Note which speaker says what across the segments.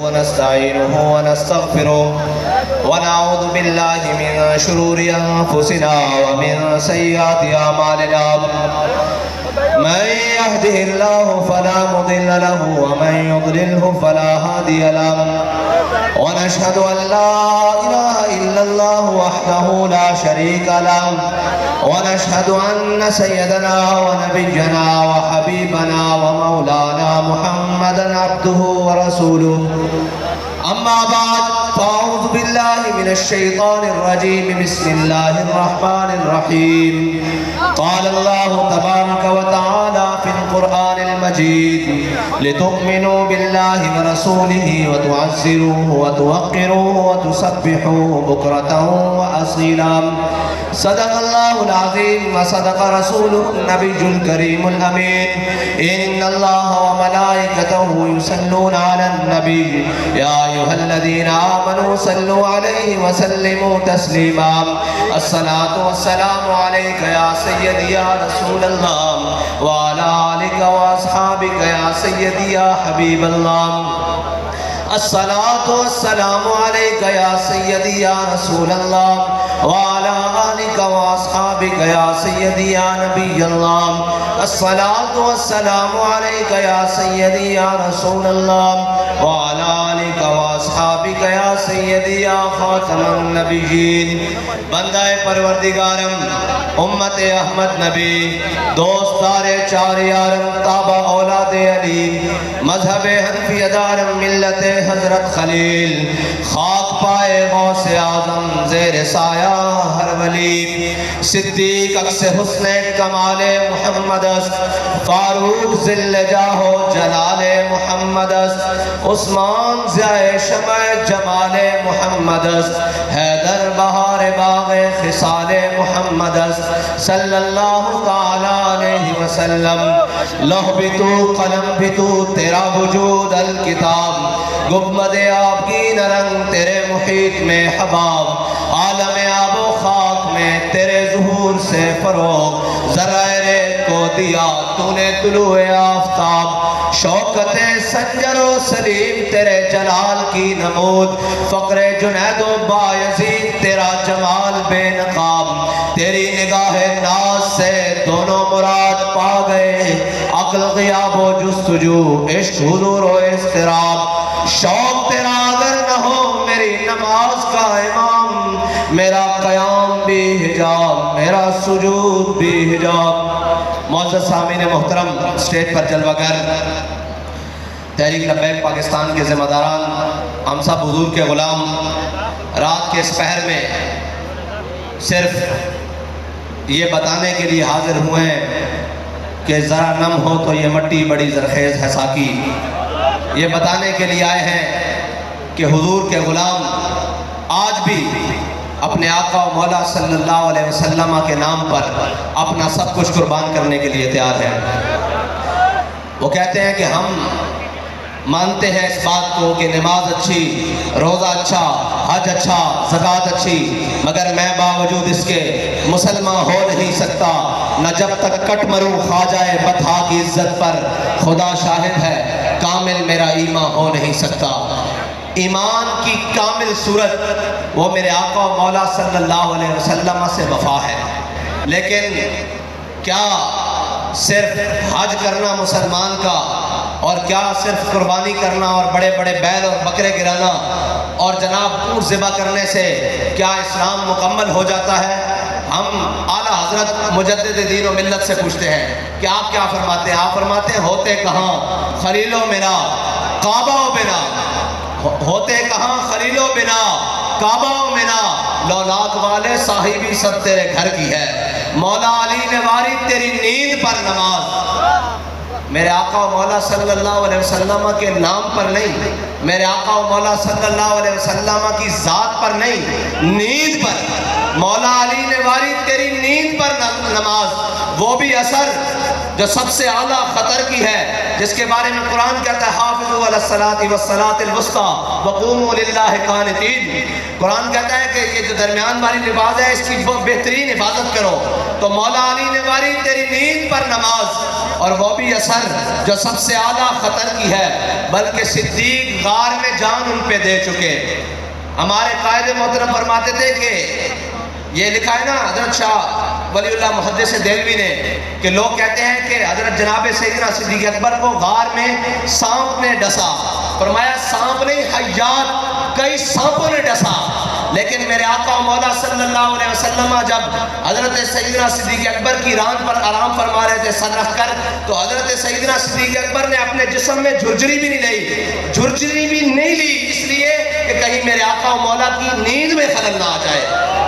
Speaker 1: ونستعينه ونستغفره ونعوذ بالله من شرور أنفسنا ومن سيئات أعمالنا من يهده الله فلا مضل له ومن يضلله فلا هادي له ونشهد أن لا إله إلا الله وحده لا شريك له ونشهد أن سيدنا ونبينا وحبيبنا ومولانا محمدا عبده ورسوله أما بعد فأعوذ بالله من الشيطان الرجيم بسم الله الرحمن الرحيم قال الله تبارك وتعالى في القرآن المجيد لتؤمنوا بالله ورسوله وتعزروه وتوقروه وتسبحوه بكرة وأصيلا صدق الله العظيم وصدق رسوله النبي الكريم الأمين إن الله وملائكته يصلون على النبي يا أيها الذين آمنوا صلوا عليه وسلموا تسليما الصلاة والسلام عليك يا سيدي يا رسول الله وعلى آلك وأصحابك يا سيدي يا حبيب الله الصلاة والسلام عليك يا سيدي يا رسول الله وعلى آلك وأصحابك يا سيدي يا نبي الله الصلاة والسلام عليك يا سيدي يا رسول الله وعلى آلك وأصحابك يا سيدي يا خاتم النبيين بندہ پروردگارم امت احمد نبی دوستار چار یارم تابع اولاد علی مذہب حنفی دارم ملت حضرت خلیل خاک پائے غوث اعظم زیر سایہ ہر ولی صدیق اکس حسن کمال محمد فاروق ذل جاہ و جلال محمد عثمان ضیاء شمع جمال محمد حیدر بہار باغ خصال محمد صلی اللہ تعالی علیہ وسلم لوح بھی تو قلم بھی تو تیرا وجود الکتاب گنبد آپ کی نرنگ تیرے محیط میں حباب عالم آب و خاک میں تیرے ظہور سے فروغ ذرائع ریت کو دیا تو نے طلوع آفتاب شوکت سنجر و سلیم تیرے جلال کی نمود فقر جنید و بایزید تیرا جمال بے نقاب تیری نگاہ ناز سے دونوں مراد پا گئے عقل غیاب و جستجو عشق حضور و اضطراب شوق تیرا اگر نہ ہو میری نماز کا امام میرا قیام بھی حجاب میرا سجود بھی حجاب معزز سامعین محترم اسٹیج پر جلوہ گر تحریک لبیک پاکستان کے ذمہ داران ہم سب حضور کے غلام رات کے اس پہر میں صرف یہ بتانے کے لیے حاضر ہوئے ہیں کہ ذرا نم ہو تو یہ مٹی بڑی زرخیز ہے ساکی یہ بتانے کے لیے آئے ہیں کہ حضور کے غلام آج بھی اپنے آقا و مولا صلی اللہ علیہ وسلم کے نام پر اپنا سب کچھ قربان کرنے کے لیے تیار ہیں وہ کہتے ہیں کہ ہم مانتے ہیں اس بات کو کہ نماز اچھی روزہ اچھا حج اچھا زکوٰۃ اچھی مگر میں باوجود اس کے مسلمان ہو نہیں سکتا نہ جب تک کٹ مروں خواجہ بطحا کی عزت پر خدا شاہد ہے کامل میرا ایمان ہو نہیں سکتا ایمان کی کامل صورت وہ میرے آقا و مولا صلی اللہ علیہ وسلم سے وفا ہے لیکن کیا صرف حج کرنا مسلمان کا اور کیا صرف قربانی کرنا اور بڑے بڑے بیل اور بکرے گرانا اور جناب اونٹ ذبح کرنے سے کیا اسلام مکمل ہو جاتا ہے ہم اعلیٰ حضرت مجدد دین و ملت سے پوچھتے ہیں کہ آپ کیا فرماتے ہیں آپ فرماتے ہیں ہوتے کہاں خلیل و میرا کعبہ و بنا ہوتے کہاں خلیل و بنا کعبہ و منا لولاک والے صاحبی سب تیرے گھر کی ہے مولا علی نے واری تیری نیند پر نماز میرے آقا و مولا صلی اللہ علیہ وسلم کے نام پر نہیں میرے آقا و مولا صلی اللہ علیہ وسلم کی ذات پر نہیں نیند پر مولا علی نے واری تیری نیند پر نماز وہ بھی اثر جو سب سے اعلیٰ خطر کی ہے، جس کے بارے میں قرآن کہتا ہے حافظوا علی الصلاۃ والصلاۃ الوسطیٰ وقوموا للہ قانتین۔ قرآن کہتا ہے کہ یہ جو درمیان والی نماز ہے اس کی بہترین حفاظت کرو۔ تو مولا علی نے ماری تیری نیند پر نماز، اور وہ بھی اثر جو سب سے اعلیٰ خطر کی ہے، بلکہ صدیق غار میں جان ان پہ دے چکے۔ ہمارے قائد محترم فرماتے تھے کہ یہ لکھا ہے نا حضرت شاہ ولی اللہ محدث دہلوی نے کہ لوگ کہتے ہیں کہ حضرت جناب سیدنا صدیق اکبر کو غار میں سانپ نے ڈسا۔ فرمایا سانپ نہیں، حیات کئی سانپوں نے ڈسا، لیکن میرے آقا و مولا صلی اللہ علیہ وسلم جب حضرت سیدنا صدیق اکبر کی ران پر آرام فرما رہے تھے سر رکھ کر، تو حضرت سیدنا صدیق اکبر نے اپنے جسم میں جھرجری بھی نہیں لی، اس لیے کہ کہیں میرے آقا و مولا کی نیند میں خلل نہ آ جائے،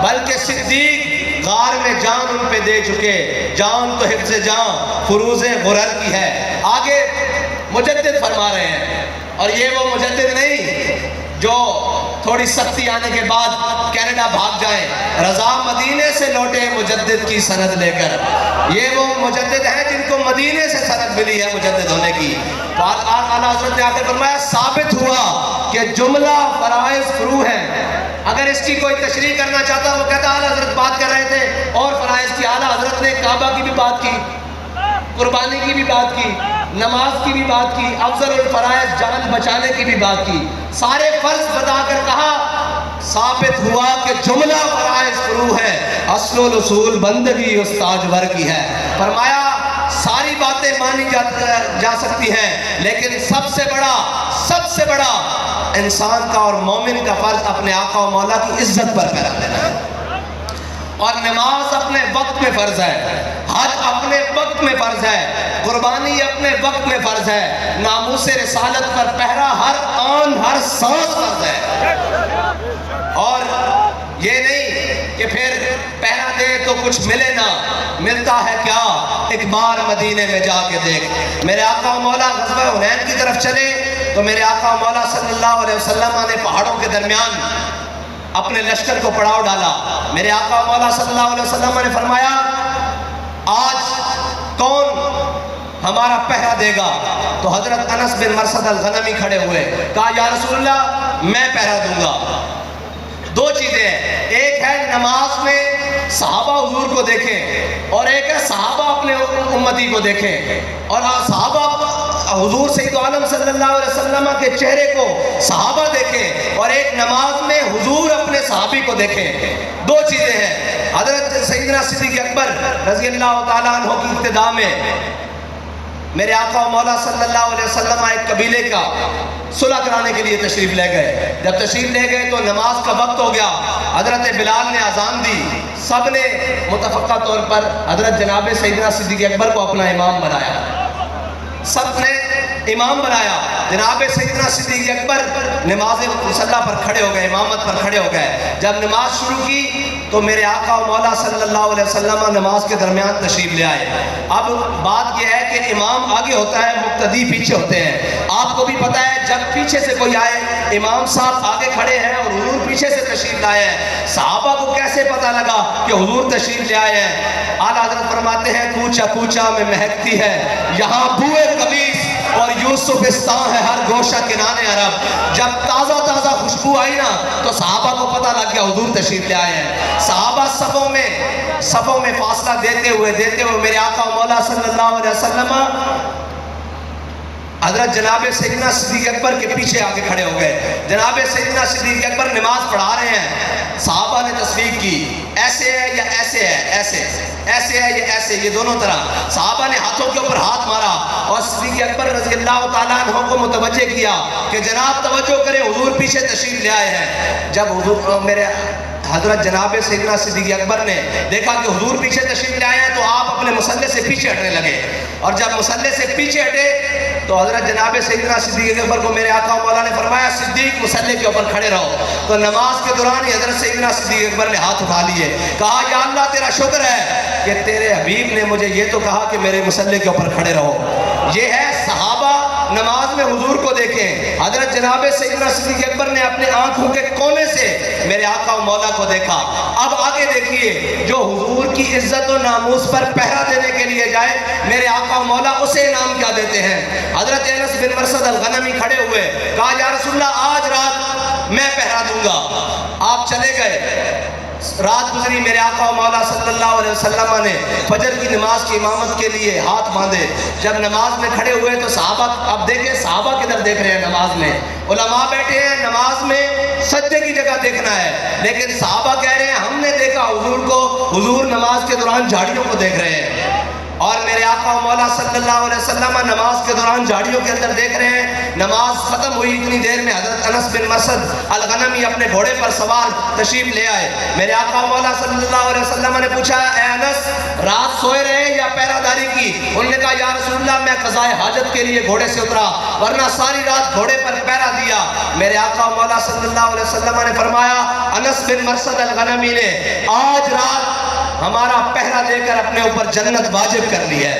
Speaker 1: بلکہ صدیق غار میں جان ان پہ دے چکے۔ جان تو حفظ جان فروز غرر کی ہے۔ آگے مجدد فرما رہے ہیں، اور یہ وہ مجدد نہیں جو تھوڑی سختی آنے کے بعد کینیڈا بھاگ جائیں، رضا مدینے سے لوٹے مجدد کی سند لے کر۔ یہ وہ مجدد ہیں جن کو مدینے سے سند ملی ہے مجدد ہونے کی۔ تو اعلیٰ حضرت نے آ کر فرمایا ثابت ہوا کہ جملہ فرائض فرو ہیں۔ اگر اس کی کوئی تشریح کرنا چاہتا وہ کہتا اعلیٰ حضرت بات کر رہے تھے اور فرائض کی، اعلیٰ حضرت نے کعبہ کی بھی بات کی، قربانی کی بھی بات کی، نماز کی بھی بات کی، افضل الفرائض جان بچانے کی بھی بات کی، سارے فرض بتا کر کہا ثابت ہوا کہ جملہ فرائض فرو ہے، اصل و اصول بندگی استاجور کی ہے۔ فرمایا ساری باتیں مانی جا سکتی ہیں، لیکن سب سے بڑا انسان کا اور مومن کا فرض اپنے آقا و مولا کی عزت پر پیرا دینا ہے، اور نماز اپنے وقت میں فرض ہے، حج اپنے وقت میں فرض ہے، قربانی اپنے وقت میں فرض ہے، ناموس رسالت پر پہرا ہر آن ہر سانس فرض ہے۔ اور یہ نہیں کہ پھر پہرا دے تو کچھ ملے نہ، ملتا ہے کیا؟ ایک بار مدینے میں جا کے دیکھ۔ میرے آقا و مولا غزوہ حنین کی طرف چلے تو میرے آقا و مولا صلی اللہ علیہ وسلم نے پہاڑوں کے درمیان اپنے لشکر کو پڑاؤ ڈالا۔ میرے آقا و مولا صلی اللہ علیہ وسلم نے فرمایا آج کون ہمارا پہرا دے گا؟ تو حضرت انس بن مرثد الغنمی کھڑے ہوئے، کہا یا رسول اللہ میں پہرا دوں گا۔ دو چیزیں ہیں، ایک ہے نماز میں صحابہ حضور کو دیکھیں، اور ایک ہے صحابہ اپنے امتی کو دیکھیں، اور صحابہ حضور سید عالم صلی اللہ علیہ وسلم کے چہرے کو صحابہ دیکھیں، اور ایک نماز میں حضور اپنے صحابی کو دیکھیں۔ دو چیزیں ہیں۔ حضرت سیدنا صدیق اکبر رضی اللہ تعالیٰ عنہ کی ابتدا میں میرے آقا و مولا صلی اللہ علیہ وسلم ایک قبیلے کا صلح کرانے کے لیے تشریف لے گئے۔ جب تشریف لے گئے تو نماز کا وقت ہو گیا، حضرت بلال نے اذان دی، سب نے متفقہ طور پر حضرت جناب سیدنا صدیق اکبر کو اپنا امام بنایا، سب نے امام بنایا۔ جناب سیدنا صدیق اکبر نماز مصلی پر کھڑے ہو گئے، امامت پر کھڑے ہو گئے۔ جب نماز شروع کی تو میرے آقا و مولا صلی اللہ علیہ وسلم نماز کے درمیان تشریف لے آئے۔ اب بات یہ ہے کہ امام آگے ہوتا ہے، مقتدی پیچھے ہوتے ہیں۔ آپ کو بھی پتہ ہے جب پیچھے سے کوئی آئے، امام صاحب آگے کھڑے ہیں اور حضور پیچھے سے تشریف لائے ہیں، صحابہ کو کیسے پتہ لگا کہ حضور تشریف لے آئے ہیں؟ اعلیٰ حضرت فرماتے ہیں کوچا کوچا میں مہکتی ہے یہاں بوئے قمیص، اور یوسفستان ہے ہر گوشہ کنانے عرب۔ جب تازہ تازہ خوشبو آئی نا تو صحابہ کو پتہ لگ گیا حضور تشریف لے آئے ہیں۔ صحابہ صفوں میں فاصلہ دیتے ہوئے میرے آقا و مولا صلی اللہ علیہ وسلم حضرت جناب سیدنا صدیق اکبر کے پیچھے آگے کھڑے ہو گئے۔ جناب سیدنا صدیق اکبر نماز پڑھا رہے ہیں، صحابہ نے تصویب کی ایسے ہے یا ایسے ہے، ایسے ہے یا ایسے، یہ دونوں طرح۔ صحابہ نے ہاتھوں کے اوپر ہاتھ مارا اور صدیق اکبر رضی اللہ تعالیٰ عنہ کو متوجہ کیا کہ جناب توجہ کریں حضور پیچھے تشریف لے آئے ہیں۔ جب حضور میرے حضرت جناب سیدنا صدیق اکبر نے دیکھا کہ حضور پیچھے تشریف لے آئے ہیں تو آپ اپنے مصلی سے پیچھے ہٹنے لگے، اور جب مصلی سے پیچھے ہٹے تو حضرت جناب سیدنا صدیق اکبر کو میرے آقا و مولا نے فرمایا صدیق مصلی کے اوپر کھڑے رہو۔ تو نماز کے دوران ہی حضرت سیدنا صدیق اکبر نے ہاتھ اٹھا لیے، کہا یا اللہ تیرا شکر ہے کہ تیرے حبیب نے مجھے یہ تو کہا کہ میرے مصلی کے اوپر کھڑے رہو۔ یہ ہے صحابہ نماز میں حضور کو دیکھیں. حضرت جناب سیدنا صدیق اکبر نے اپنے آنکھوں کے کونے سے میرے آقا و مولا کو دیکھا. اب آگے دیکھیے, جو حضور کی عزت و ناموس پر پہرا دینے کے لیے جائے, میرے آقا و مولا اسے انعام کیا دیتے ہیں. حضرت انس بن مرثد الغنمی کھڑے ہوئے, کہا یا رسول اللہ آج رات میں پہرا دوں گا. آپ چلے گئے, رات گزری, میرے آقا و مولا صلی اللہ علیہ وسلم نے فجر کی نماز کی امامت کے لیے ہاتھ باندھے. جب نماز میں کھڑے ہوئے تو صحابہ, اب دیکھیں صحابہ کدھر دیکھ رہے ہیں نماز میں, علماء بیٹھے ہیں نماز میں سجدے کی جگہ دیکھنا ہے, لیکن صحابہ کہہ رہے ہیں ہم نے دیکھا حضور کو, حضور نماز کے دوران جھاڑیوں کو دیکھ رہے ہیں. اور میرے آقا و مولا صلی اللہ علیہ وسلم نماز کے دوران جھاڑیوں کے اندر دیکھ رہے ہیں. نماز ختم ہوئی, اتنی دیر میں حضرت انس بن مرثد الغنمی اپنے گھوڑے پر سوار تشریف لے آئے. میرے آقا و مولا صلی اللہ علیہ وسلم نے پوچھا, اے انس رات سوئے رہے یا پہرا داری کی؟ انہوں نے کہا یا رسول اللہ میں قضائے حاجت کے لیے گھوڑے سے اترا, ورنہ ساری رات گھوڑے پر پہرا دیا. میرے آقا و مولا صلی اللہ علیہ وسلم نے فرمایا, انس بن مرثد الغنمی نے آج رات ہمارا پہرا دے کر اپنے اوپر جنت واجب کر لی ہے.